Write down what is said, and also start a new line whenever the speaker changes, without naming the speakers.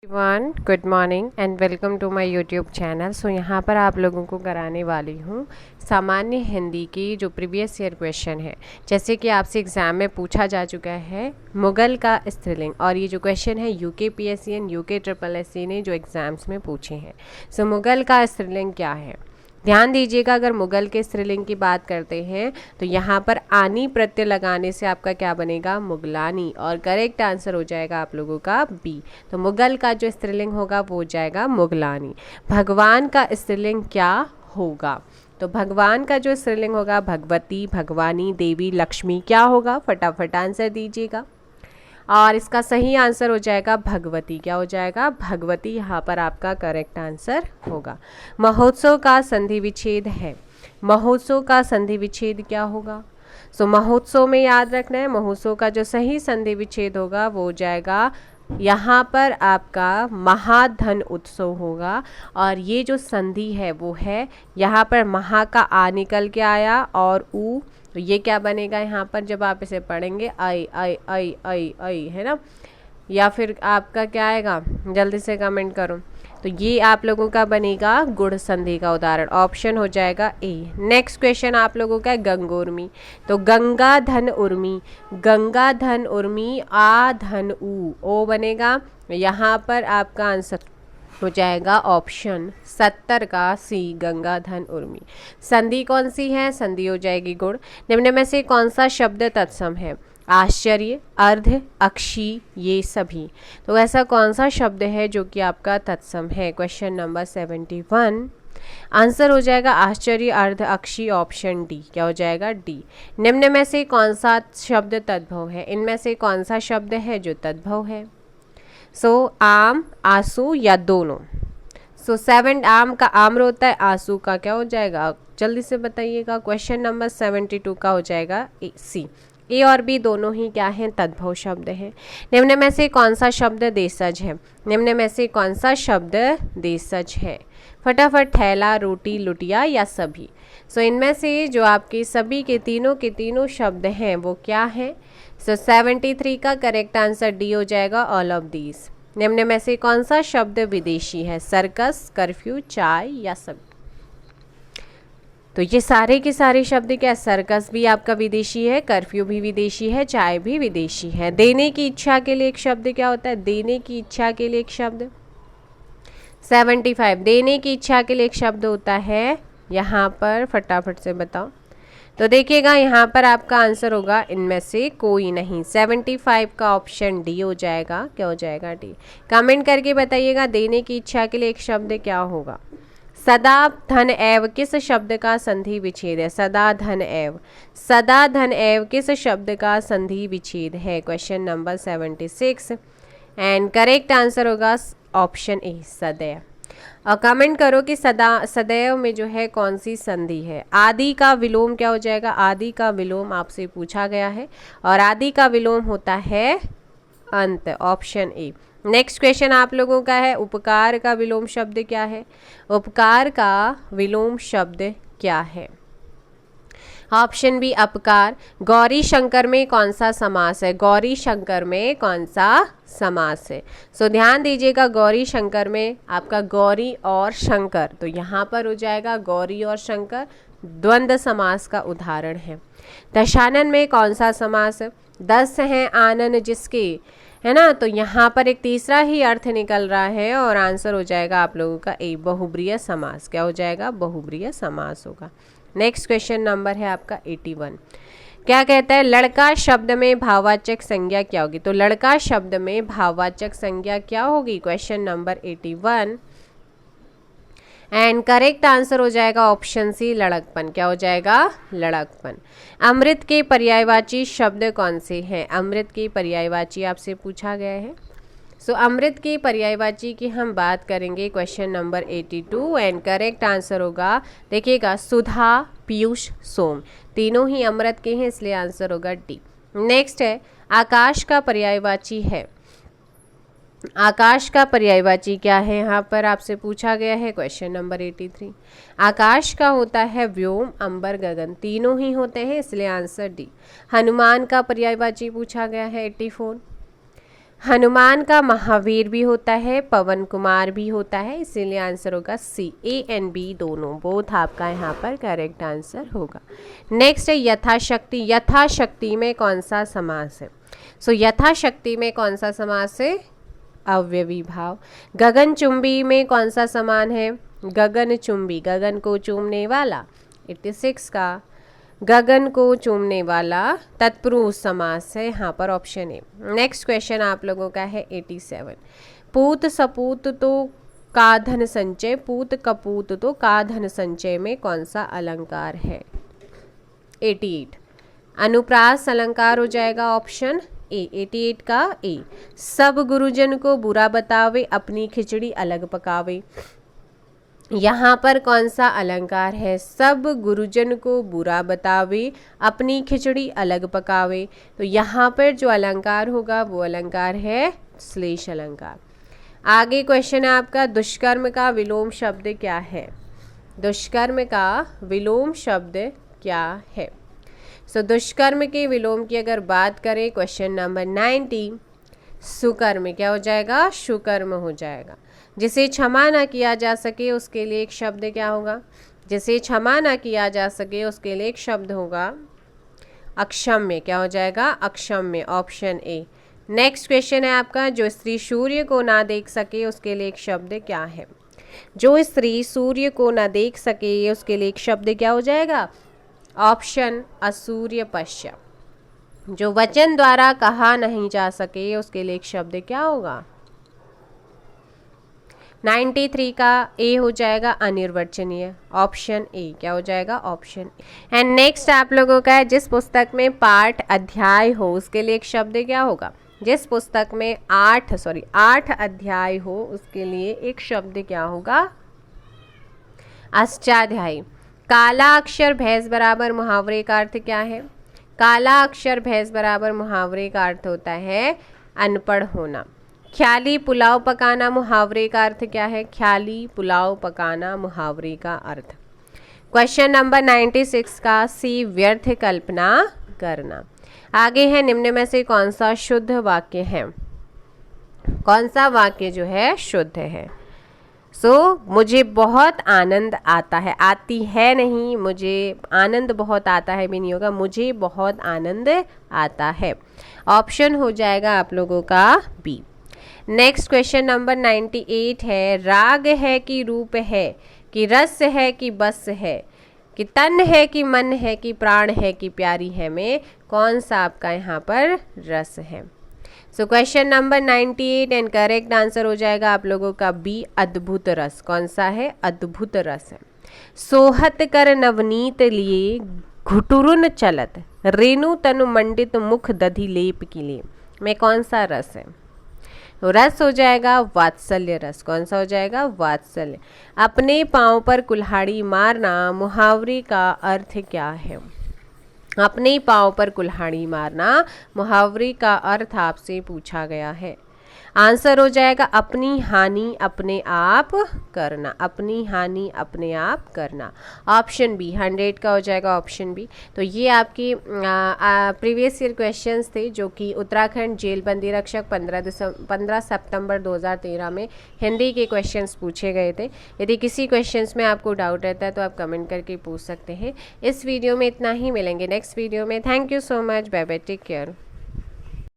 One good morning and welcome to my YouTube channel. So यहाँ पर आप लोगों को कराने वाली हूँ सामान्य हिंदी की जो प्रीवियस ईयर क्वेश्चन है। जैसे कि आपसे एग्ज़ाम में पूछा जा चुका है मुगल का स्त्रीलिंग, और ये जो क्वेश्चन है UK and UK triple SC ने जो एग्ज़ाम्स में पूछे हैं। सो मुगल का स्त्रीलिंग क्या है, ध्यान दीजिएगा। अगर मुगल के स्त्रीलिंग की बात करते हैं तो यहाँ पर आनी प्रत्यय लगाने से आपका क्या बनेगा, मुगलानी, और करेक्ट आंसर हो जाएगा आप लोगों का बी। तो मुगल का जो स्त्रीलिंग होगा वो हो जाएगा मुगलानी। भगवान का स्त्रीलिंग क्या होगा, तो भगवान का जो स्त्रीलिंग होगा भगवती, भगवानी, देवी, लक्ष्मी, क्या होगा, फटाफट आंसर दीजिएगा। और इसका सही आंसर हो जाएगा भगवती। क्या हो जाएगा, भगवती यहाँ पर आपका करेक्ट आंसर होगा। महोत्सव का संधि विच्छेद है, महोत्सव का संधि विच्छेद क्या होगा। सो महोत्सव में याद रखना है, महोत्सव का जो सही संधि विच्छेद होगा वो हो जाएगा यहाँ पर आपका महाधन उत्सव होगा। और ये जो संधि है वो है यहाँ पर महा का आ निकल के आया और ऊ, तो ये क्या बनेगा यहाँ पर जब आप इसे पढ़ेंगे, आई आई आई आई आई, है ना। या फिर आपका क्या आएगा, जल्दी से कमेंट करो। तो ये आप लोगों का बनेगा गुण संधि का उदाहरण, ऑप्शन हो जाएगा ए। नेक्स्ट क्वेश्चन आप लोगों का है गंगोर्मी। तो गंगा धन उर्मी, गंगा धन उर्मी, आ धन ओ बनेगा। यहाँ पर आपका आंसर हो जाएगा ऑप्शन 70 का सी, गंगा धन उर्मी। संधि कौन सी है, संधि हो जाएगी गुण। निम्न में से कौन सा शब्द तत्सम है, आश्चर्य, अर्ध, अक्षी, ये सभी। तो ऐसा कौन सा शब्द है जो कि आपका तत्सम है, क्वेश्चन नंबर 71। आंसर हो जाएगा आश्चर्य, अर्ध, अक्षी, ऑप्शन डी। क्या हो जाएगा, डी। निम्न में से कौन सा शब्द तद्भव है, इनमें से कौन सा शब्द है जो तद्भव है। आम, आंसू या दोनों। 7 आम का आम्र होता है, आंसू का क्या हो जाएगा, जल्दी से बताइएगा। क्वेश्चन नंबर 72 का हो जाएगा सी। ए और बी दोनों ही क्या हैं, तद्भव शब्द हैं। निम्न में से कौन सा शब्द देशज है, निम्न में से कौन सा शब्द देशज है, फटाफट, थैला, रोटी, लुटिया या सभी। इनमें से जो आपके सभी के तीनों शब्द हैं वो क्या हैं। 73 का करेक्ट आंसर डी हो जाएगा, ऑल ऑफ दीज। निम्न में से कौन सा शब्द विदेशी है, सर्कस, कर्फ्यू, चाय या सभी। तो ये सारे के सारे शब्द क्या, सर्कस भी आपका विदेशी है, कर्फ्यू भी विदेशी है, चाय भी विदेशी है। देने की इच्छा के लिए एक शब्द क्या होता है, देने की इच्छा के लिए एक शब्द। 75 देने की इच्छा के लिए एक शब्द होता है, यहाँ पर फटाफट से बताओ। तो देखिएगा यहाँ पर आपका आंसर होगा इनमें से कोई नहीं, 75 का ऑप्शन डी हो जाएगा। क्या हो जाएगा, डी। कमेंट करके बताइएगा देने की इच्छा के लिए एक शब्द क्या होगा। सदा धन एव किस शब्द का संधि विच्छेद है, सदा धन एव, सदा धन एव किस शब्द का संधि विच्छेद है, question number 76। And correct answer होगा ऑप्शन ए, सदैव। और कमेंट करो कि सदैव में जो है कौन सी संधि है। आदि का विलोम क्या हो जाएगा, आदि का विलोम आपसे पूछा गया है, और आदि का विलोम होता है अंत, ऑप्शन ए। नेक्स्ट क्वेश्चन आप लोगों का है उपकार का विलोम शब्द क्या है, उपकार का विलोम शब्द क्या है, ऑप्शन बी अपकार। गौरी शंकर में कौन सा समास है, गौरी शंकर में कौन सा समास है। ध्यान दीजिएगा, गौरी शंकर में आपका गौरी और शंकर, तो यहाँ पर हो जाएगा गौरी और शंकर द्वंद्व समास का उदाहरण है। दशानन में कौन सा समास है, 10 हैं आनन जिसके, है ना। तो यहाँ पर एक तीसरा ही अर्थ निकल रहा है, और आंसर हो जाएगा आप लोगों का ए, बहुब्रीय समास। क्या हो जाएगा, बहुब्रीय समास होगा। नेक्स्ट क्वेश्चन नंबर है आपका 81। क्या कहता है, लड़का शब्द में भाववाचक संज्ञा क्या होगी। तो लड़का शब्द में भाववाचक संज्ञा क्या होगी, question number 81। And correct answer हो जाएगा ऑप्शन सी, लड़कपन। क्या हो जाएगा, लड़कपन। अमृत के पर्यायवाची शब्द कौन से हैं, अमृत के पर्यायवाची आपसे पूछा गया है। अमृत के पर्यायवाची की हम बात करेंगे, question number 82। And correct answer होगा, देखिएगा, सुधा, पीयूष, सोम, तीनों ही अमृत के हैं, इसलिए आंसर होगा डी। नेक्स्ट है आकाश का पर्यायवाची है, आकाश का पर्यायवाची क्या है, यहाँ पर आपसे पूछा गया है, क्वेश्चन नंबर 83। आकाश का होता है व्योम, अंबर, गगन, तीनों ही होते हैं, इसलिए आंसर डी। हनुमान का पर्यायवाची पूछा गया है 84। हनुमान का महावीर भी होता है, पवन कुमार भी होता है, इसीलिए आंसर होगा सी। ए एंड बी दोनों बोथ आपका यहाँ पर करेक्ट आंसर होगा। नेक्स्ट है यथाशक्ति। यथाशक्ति में कौन सा समास है? सो यथाशक्ति में कौन सा समास है? अव्ययी भाव। गगनचुंबी में कौन सा समान है? गगनचुंबी, गगन को चूमने वाला। 86 का गगन को चूमने वाला तत्पुरुष समास है यहाँ पर ऑप्शन ए। नेक्स्ट क्वेश्चन आप लोगों का है 87। पूत सपूत तो का धन संचय, पूत कपूत तो का धन संचय में कौन सा अलंकार है? 88 अनुप्रास अलंकार हो जाएगा ऑप्शन ए। 88 का ए। सब गुरुजन को बुरा बतावे, अपनी खिचड़ी अलग पकावे। यहाँ पर कौन सा अलंकार है? सब गुरुजन को बुरा बतावे, अपनी खिचड़ी अलग पकावे। तो यहाँ पर जो अलंकार होगा वो अलंकार है श्लेष अलंकार। आगे क्वेश्चन है आपका दुष्कर्म का विलोम शब्द क्या है? दुष्कर्म का विलोम शब्द क्या है? सो दुष्कर्म के विलोम की अगर बात करें क्वेश्चन नंबर 90, सुकर्म क्या हो जाएगा? शुकर्म हो जाएगा। जिसे क्षमा ना किया जा सके उसके लिए एक शब्द क्या होगा? जिसे क्षमा ना किया जा सके उसके लिए एक शब्द होगा अक्षम्य। क्या हो जाएगा? अक्षम्य, ऑप्शन ए। नेक्स्ट क्वेश्चन है आपका जो स्त्री सूर्य को ना देख सके उसके लिए एक शब्द क्या है? जो स्त्री सूर्य को ना देख सके उसके लिए एक शब्द क्या हो जाएगा? ऑप्शन असूर्य पश्य। जो वचन द्वारा कहा नहीं जा सके उसके लिए एक शब्द क्या होगा? 93 का ए हो जाएगा अनिर्वचनीय, ऑप्शन ए। क्या हो जाएगा? Option A. एंड नेक्स्ट आप लोगों का है जिस पुस्तक में पाठ अध्याय हो उसके लिए एक शब्द क्या होगा? जिस पुस्तक में 8 अध्याय हो उसके लिए एक शब्द क्या होगा? अष्टाध्यायी। काला अक्षर भैंस बराबर मुहावरे का अर्थ क्या है? काला अक्षर भैंस बराबर मुहावरे का अर्थ होता है अनपढ़ होना। ख्याली पुलाव पकाना मुहावरे का अर्थ क्या है? ख्याली पुलाव पकाना मुहावरे का अर्थ। क्वेश्चन नंबर 96 का सी व्यर्थ कल्पना करना। आगे है निम्न में से कौन सा शुद्ध वाक्य है? कौन सा वाक्य जो है शुद्ध है? मुझे बहुत आनंद आता है, आती है नहीं, मुझे आनंद बहुत आता है भी नहीं होगा, मुझे बहुत आनंद आता है। ऑप्शन हो जाएगा आप लोगों का बी। नेक्स्ट क्वेश्चन नंबर 98 है राग है कि रूप है कि रस है कि बस है कि तन है कि मन है कि प्राण है कि प्यारी है में कौन सा आपका यहाँ पर रस है? Question number 98 and correct answer हो जाएगा आप लोगों का बी अद्भुत रस। कौन सा है? अद्भुत रस है। सोहत कर नवनीत लिए घुटुरुन चलत, रेणु तनु मंडित मुख दधि लेप के लिए में कौन सा रस है? रस हो जाएगा वात्सल्य रस। कौन सा हो जाएगा? वात्सल्य। अपने पांव पर कुल्हाड़ी मारना मुहावरे का अर्थ क्या है? अपने पांव पर कुल्हाड़ी मारना मुहावरे का अर्थ आपसे पूछा गया है। आंसर हो जाएगा अपनी हानि अपने आप करना। अपनी हानि अपने आप करना, ऑप्शन बी। 100 का हो जाएगा ऑप्शन बी। तो ये आपकी प्रीवियस ईयर क्वेश्चंस थे जो कि उत्तराखंड जेल बंदी रक्षक 15 सितंबर 2013 में हिंदी के क्वेश्चंस पूछे गए थे। यदि किसी क्वेश्चंस में आपको डाउट रहता है तो आप कमेंट करके पूछ सकते हैं। इस वीडियो में इतना ही, मिलेंगे नेक्स्ट वीडियो में। Thank you so much, bye bye, take care.